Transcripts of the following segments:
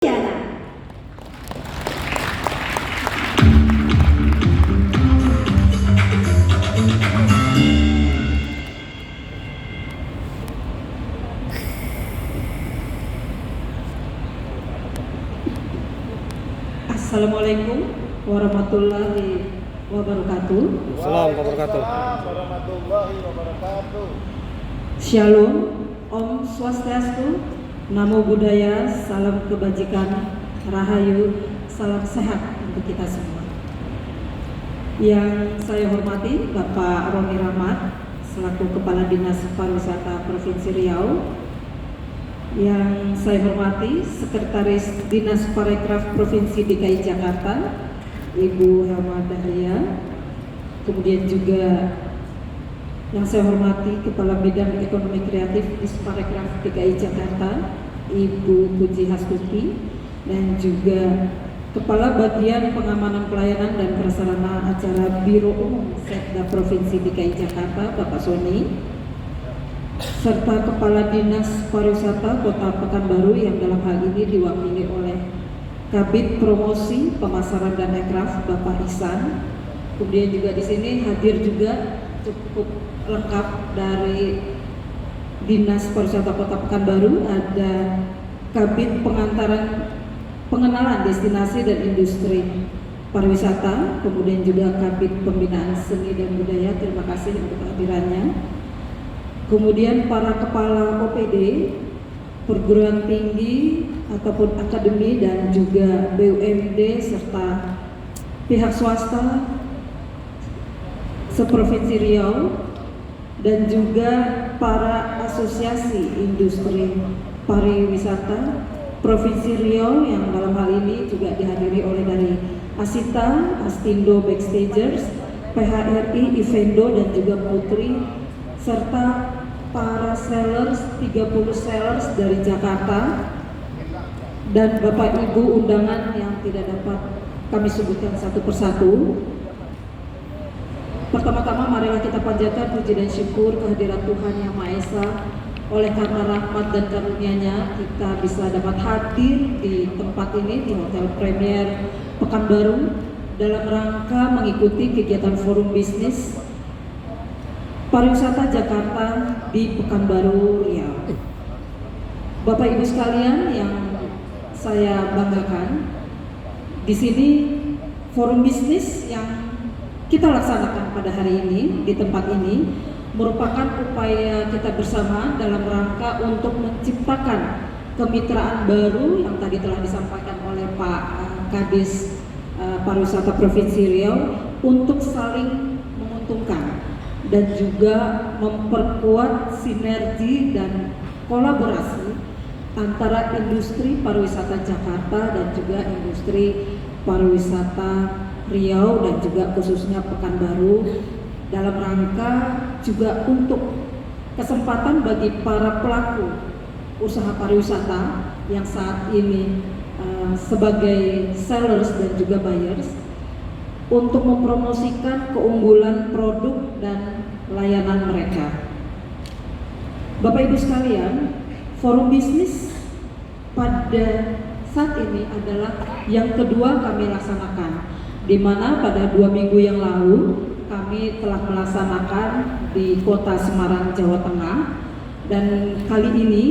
Yana. Assalamualaikum warahmatullahi wabarakatuh. Assalamualaikum warahmatullahi wabarakatuh. Shalom, Om Swastiastu, Namo Buddhaya, salam kebajikan, Rahayu, salam sehat untuk kita semua. Yang saya hormati Bapak Roni Rahmat selaku Kepala Dinas Pariwisata Provinsi Riau. Yang saya hormati Sekretaris Dinas Parekraf Provinsi DKI Jakarta, Ibu Helma Dahlia. Kemudian juga yang saya hormati Kepala Bidang Ekonomi Kreatif Disparekraf DKI Jakarta, Ibu Puji Hastuti, dan juga Kepala Bagian Pengamanan Pelayanan dan Prasarana Acara Biro Umum Setda Provinsi DKI Jakarta, Bapak Soni, serta Kepala Dinas Pariwisata Kota Pekanbaru yang dalam hal ini diwakili oleh Kabid Promosi Pemasaran dan Ekraf Bapak Ihsan. Kemudian juga di sini hadir juga cukup lengkap dari Dinas Pariwisata Kota Pekanbaru, ada Kabid Pengenalan Destinasi dan Industri Pariwisata, kemudian juga Kabid Pembinaan Seni dan Budaya. Terima kasih untuk kehadirannya. Kemudian para kepala OPD, perguruan tinggi ataupun akademi dan juga BUMD serta pihak swasta seprovinsi Riau, dan juga para asosiasi industri pariwisata Provinsi Riau yang dalam hal ini juga dihadiri oleh dari Asita, Astindo Backstagers, PHRI, Evendo dan juga Putri, serta para sellers, 30 sellers dari Jakarta, dan Bapak Ibu undangan yang tidak dapat kami sebutkan satu persatu. Pertama-tama marilah kita panjatkan puji dan syukur kehadirat Tuhan Yang Maha Esa. Oleh karena rahmat dan karunia-Nya kita bisa dapat hadir di tempat ini, di Hotel Premier Pekanbaru, dalam rangka mengikuti kegiatan forum bisnis pariwisata Jakarta di Pekanbaru Riau. Bapak Ibu sekalian yang saya banggakan, di sini forum bisnis yang kita laksanakan pada hari ini di tempat ini merupakan upaya kita bersama dalam rangka untuk menciptakan kemitraan baru yang tadi telah disampaikan oleh Pak Kadis Pariwisata Provinsi Riau untuk saling menguntungkan dan juga memperkuat sinergi dan kolaborasi antara industri pariwisata Jakarta dan juga industri pariwisata Riau dan juga khususnya Pekanbaru, dalam rangka juga untuk kesempatan bagi para pelaku usaha pariwisata yang saat ini sebagai sellers dan juga buyers untuk mempromosikan keunggulan produk dan layanan mereka. Bapak Ibu sekalian, forum bisnis pada saat ini adalah yang kedua kami laksanakan, di mana pada 2 minggu yang lalu kami telah melaksanakan di Kota Semarang, Jawa Tengah, dan kali ini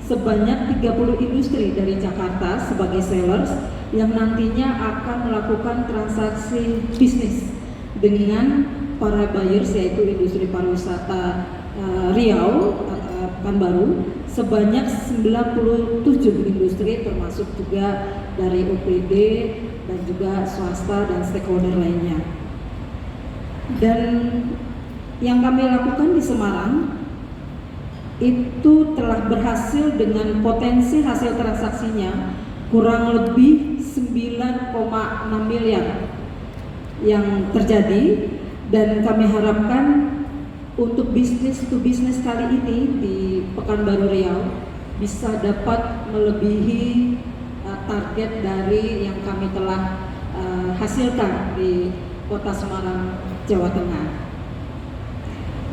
sebanyak 30 industri dari Jakarta sebagai sellers yang nantinya akan melakukan transaksi bisnis dengan para buyers, yaitu industri pariwisata Riau, Pekanbaru, sebanyak 97 industri termasuk juga dari OPD dan juga swasta dan stakeholder lainnya. Dan yang kami lakukan di Semarang itu telah berhasil dengan potensi hasil transaksinya kurang lebih 9,6 miliar yang terjadi, dan kami harapkan untuk bisnis to bisnis kali ini di Pekanbaru Riau bisa dapat melebihi target dari yang kami telah hasilkan di Kota Semarang, Jawa Tengah.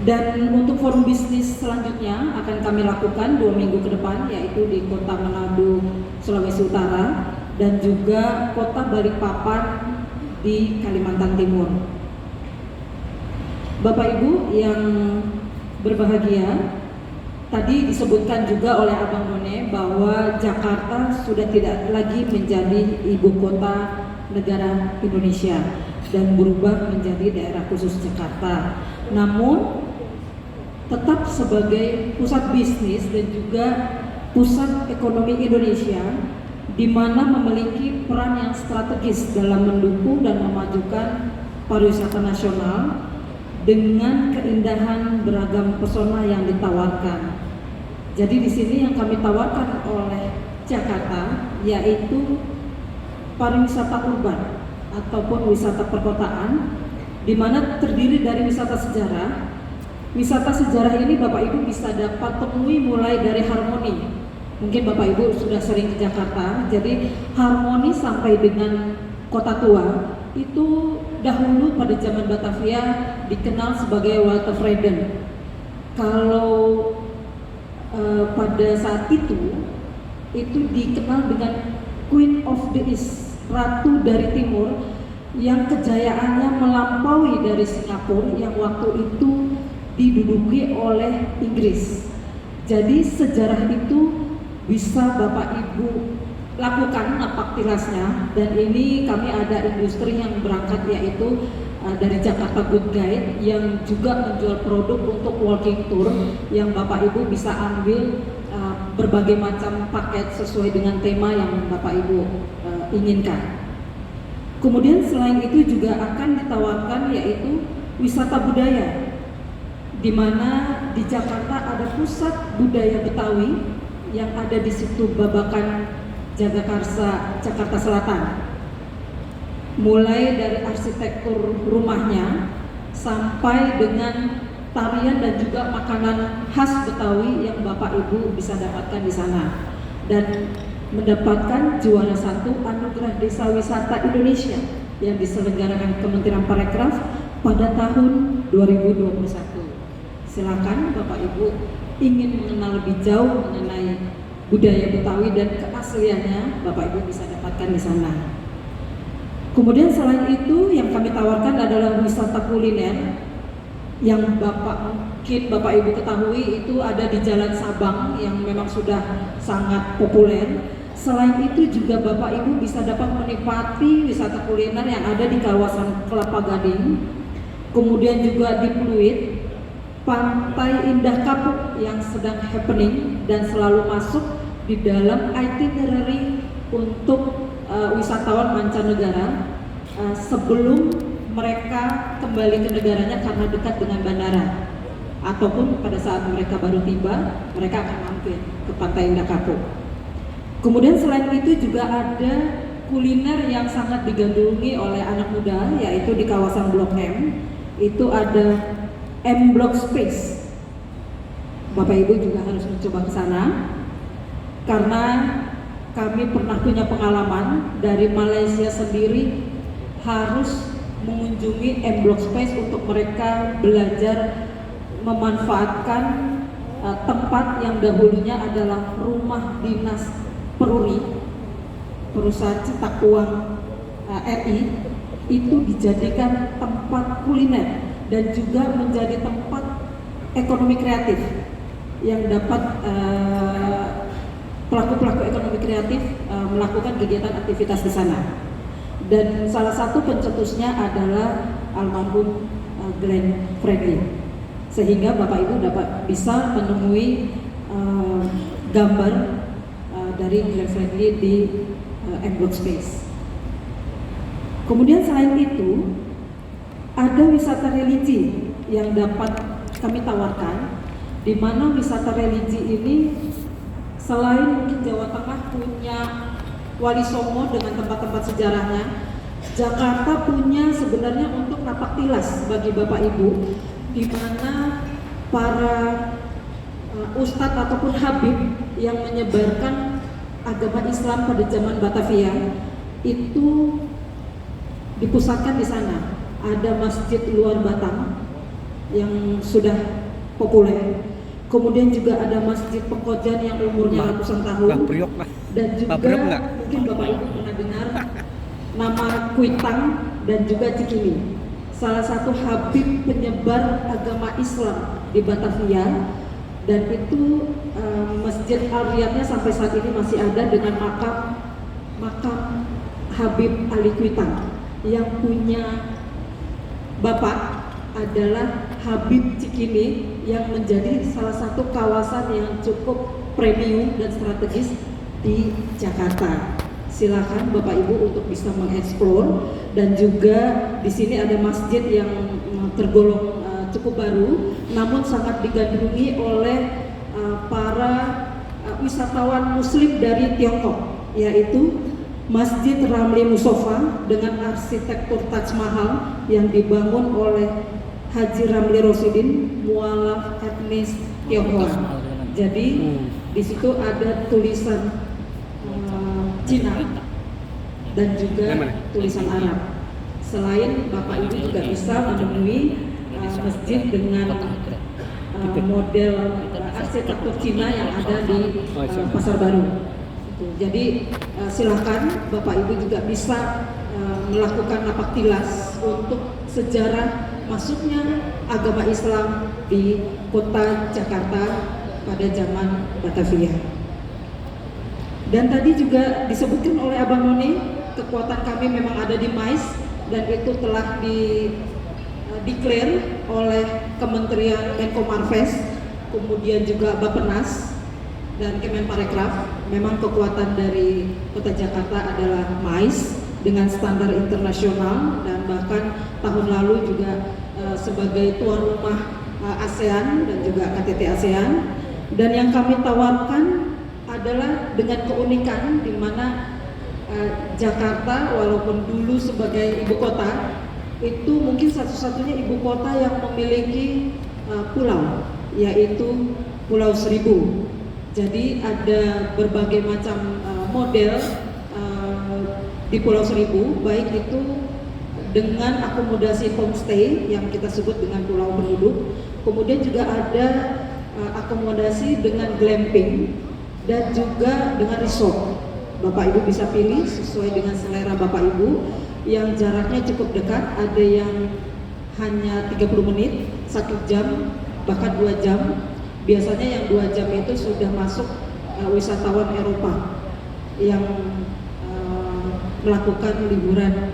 Dan untuk forum bisnis selanjutnya akan kami lakukan 2 minggu ke depan, yaitu di Kota Manado, Sulawesi Utara, dan juga Kota Balikpapan di Kalimantan Timur. Bapak Ibu yang berbahagia, tadi disebutkan juga oleh Abang None bahwa Jakarta sudah tidak lagi menjadi ibu kota negara Indonesia dan berubah menjadi daerah khusus Jakarta. Namun tetap sebagai pusat bisnis dan juga pusat ekonomi Indonesia, di mana memiliki peran yang strategis dalam mendukung dan memajukan pariwisata nasional dengan keindahan beragam pesona yang ditawarkan. Jadi di sini yang kami tawarkan oleh Jakarta yaitu pariwisata urban ataupun wisata perkotaan, di mana terdiri dari wisata sejarah. Wisata sejarah ini Bapak Ibu bisa dapat temui mulai dari Harmoni. Mungkin Bapak Ibu sudah sering ke Jakarta, jadi Harmoni sampai dengan Kota Tua itu dahulu pada zaman Batavia dikenal sebagai Walter Freden. Kalau pada saat itu dikenal dengan Queen of the East, Ratu dari Timur, yang kejayaannya melampaui dari Singapura yang waktu itu diduduki oleh Inggris. Jadi sejarah itu bisa Bapak Ibu lakukan napak tilasnya, dan ini kami ada industri yang berangkat yaitu dari Jakarta Good Guide yang juga menjual produk untuk walking tour yang Bapak Ibu bisa ambil berbagai macam paket sesuai dengan tema yang Bapak Ibu inginkan. Kemudian selain itu juga akan ditawarkan yaitu wisata budaya, di mana di Jakarta ada pusat budaya Betawi yang ada di situ Babakan Jagakarsa, Jakarta Selatan. Mulai dari arsitektur rumahnya sampai dengan tarian dan juga makanan khas Betawi yang Bapak Ibu bisa dapatkan di sana, dan mendapatkan juara 1 Anugerah Desa Wisata Indonesia yang diselenggarakan Kementerian Parekraf pada tahun 2021. Silakan Bapak Ibu ingin mengenal lebih jauh mengenai budaya Betawi dan keasliannya, Bapak Ibu bisa dapatkan di sana. Kemudian selain itu yang kami tawarkan adalah wisata kuliner yang mungkin Bapak Ibu ketahui itu ada di Jalan Sabang yang memang sudah sangat populer. Selain itu juga Bapak Ibu bisa dapat menikmati wisata kuliner yang ada di kawasan Kelapa Gading, kemudian juga di Pluit, Pantai Indah Kapuk yang sedang happening dan selalu masuk di dalam itinerary untuk wisatawan mancanegara sebelum mereka kembali ke negaranya karena dekat dengan bandara, ataupun pada saat mereka baru tiba mereka akan mampir ke Pantai Indah Kapuk. Kemudian selain itu juga ada kuliner yang sangat digandrungi oleh anak muda, yaitu di kawasan Blok M. Itu ada M Block Space. Bapak Ibu juga harus mencoba ke sana karena kami pernah punya pengalaman dari Malaysia sendiri harus mengunjungi M Block Space untuk mereka belajar memanfaatkan tempat yang dahulunya adalah rumah dinas Peruri, perusahaan cetak uang RI, itu dijadikan tempat kuliner dan juga menjadi tempat ekonomi kreatif yang dapat pelaku-pelaku ekonomi kreatif melakukan kegiatan aktivitas di sana. Dan salah satu pencetusnya adalah almarhum Glenn Fredly, sehingga Bapak Ibu bisa menemui gambar dari Glenn Fredly di M Block Space. Kemudian selain itu ada wisata religi yang dapat kami tawarkan, di mana wisata religi ini selain mungkin Jawa Tengah punya Wali Songo dengan tempat-tempat sejarahnya, Jakarta punya sebenarnya untuk napak tilas bagi Bapak Ibu, di mana para ustadz ataupun habib yang menyebarkan agama Islam pada zaman Batavia itu dipusatkan di sana. Ada Masjid Luar Batang, yang sudah populer. Kemudian juga ada Masjid Pekojan yang umurnya ratusan tahun. Dan juga mungkin Bapak Ibu pernah dengar nama Kuitang dan juga Cikini. Salah satu habib penyebar agama Islam di Batavia, dan itu Masjid Al-Riyadnya sampai saat ini masih ada dengan makam Habib Ali Kuitang yang punya bapak adalah Habib Cikini yang menjadi salah satu kawasan yang cukup premium dan strategis di Jakarta. Silakan Bapak Ibu untuk bisa mengeksplor, dan juga di sini ada masjid yang tergolong cukup baru, namun sangat digandrungi oleh para wisatawan Muslim dari Tiongkok, yaitu Masjid Ramli Musofa dengan arsitektur Taj Mahal yang dibangun oleh Haji Ramli Rosidin, mualaf etnis Tionghoa. Jadi di situ ada tulisan Cina dan juga tulisan Arab. Selain Bapak Ibu juga bisa menemui masjid dengan model arsitektur Cina yang ada di Pasar Baru. Jadi silakan Bapak Ibu juga bisa melakukan napak tilas untuk sejarah masuknya agama Islam di kota Jakarta pada zaman Batavia. Dan tadi juga disebutkan oleh Abang Noni, kekuatan kami memang ada di MICE, dan itu telah declare oleh Kementerian Menko Marves, kemudian juga Bappenas dan Kemenparekraf. Memang kekuatan dari kota Jakarta adalah MICE dengan standar internasional, dan bahkan tahun lalu juga sebagai tuan rumah ASEAN dan juga KTT ASEAN. Dan yang kami tawarkan adalah dengan keunikan di mana Jakarta walaupun dulu sebagai ibu kota, itu mungkin satu-satunya ibu kota yang memiliki pulau, yaitu Pulau Seribu. Jadi ada berbagai macam model di Pulau Seribu, baik itu dengan akomodasi homestay yang kita sebut dengan pulau penduduk, kemudian juga ada akomodasi dengan glamping, dan juga dengan resort. Bapak Ibu bisa pilih sesuai dengan selera Bapak Ibu, yang jaraknya cukup dekat, ada yang hanya 30 menit, 1 jam, bahkan 2 jam. Biasanya yang 2 jam itu sudah masuk wisatawan Eropa yang melakukan liburan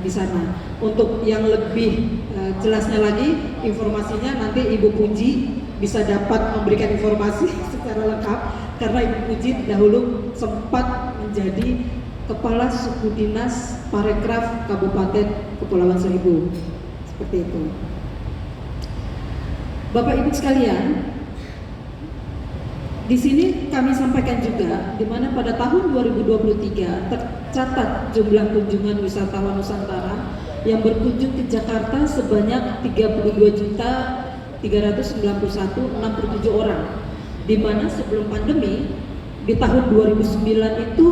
di sana. Untuk yang lebih jelasnya lagi, informasinya nanti Ibu Puji bisa dapat memberikan informasi secara lengkap, karena Ibu Puji dahulu sempat menjadi Kepala Suku Dinas Parekraf Kabupaten Kepulauan Seribu. Seperti itu. Bapak Ibu sekalian, di sini kami sampaikan juga di mana pada tahun 2023 tercatat jumlah kunjungan wisatawan Nusantara yang berkunjung ke Jakarta sebanyak 32.391.067 orang, di mana sebelum pandemi di tahun 2009 itu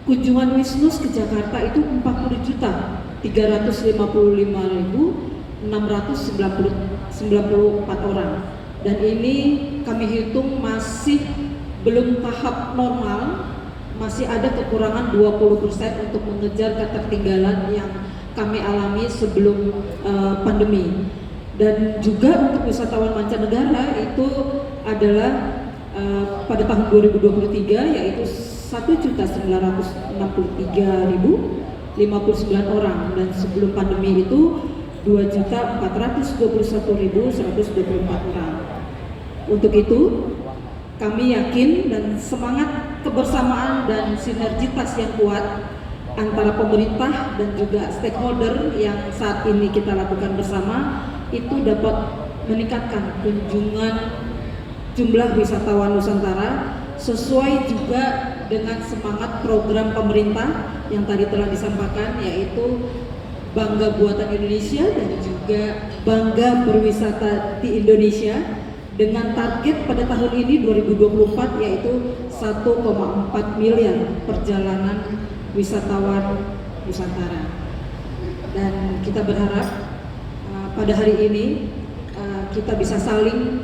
kunjungan Wisnus ke Jakarta itu 40.355.694 orang, dan ini kami hitung masih belum tahap normal, masih ada kekurangan 20% untuk mengejar ketertinggalan yang kami alami sebelum pandemi. Dan juga untuk wisatawan mancanegara itu adalah pada tahun 2023 yaitu 1.963.059 orang, dan sebelum pandemi itu 2.421.124 orang. Untuk itu kami yakin dan semangat kebersamaan dan sinergitas yang kuat antara pemerintah dan juga stakeholder yang saat ini kita lakukan bersama itu dapat meningkatkan kunjungan jumlah wisatawan Nusantara sesuai juga dengan semangat program pemerintah yang tadi telah disampaikan, yaitu Bangga Buatan Indonesia dan juga Bangga Berwisata di Indonesia, dengan target pada tahun ini 2024 yaitu 1,4 miliar perjalanan wisatawan Nusantara. Dan kita berharap pada hari ini kita bisa saling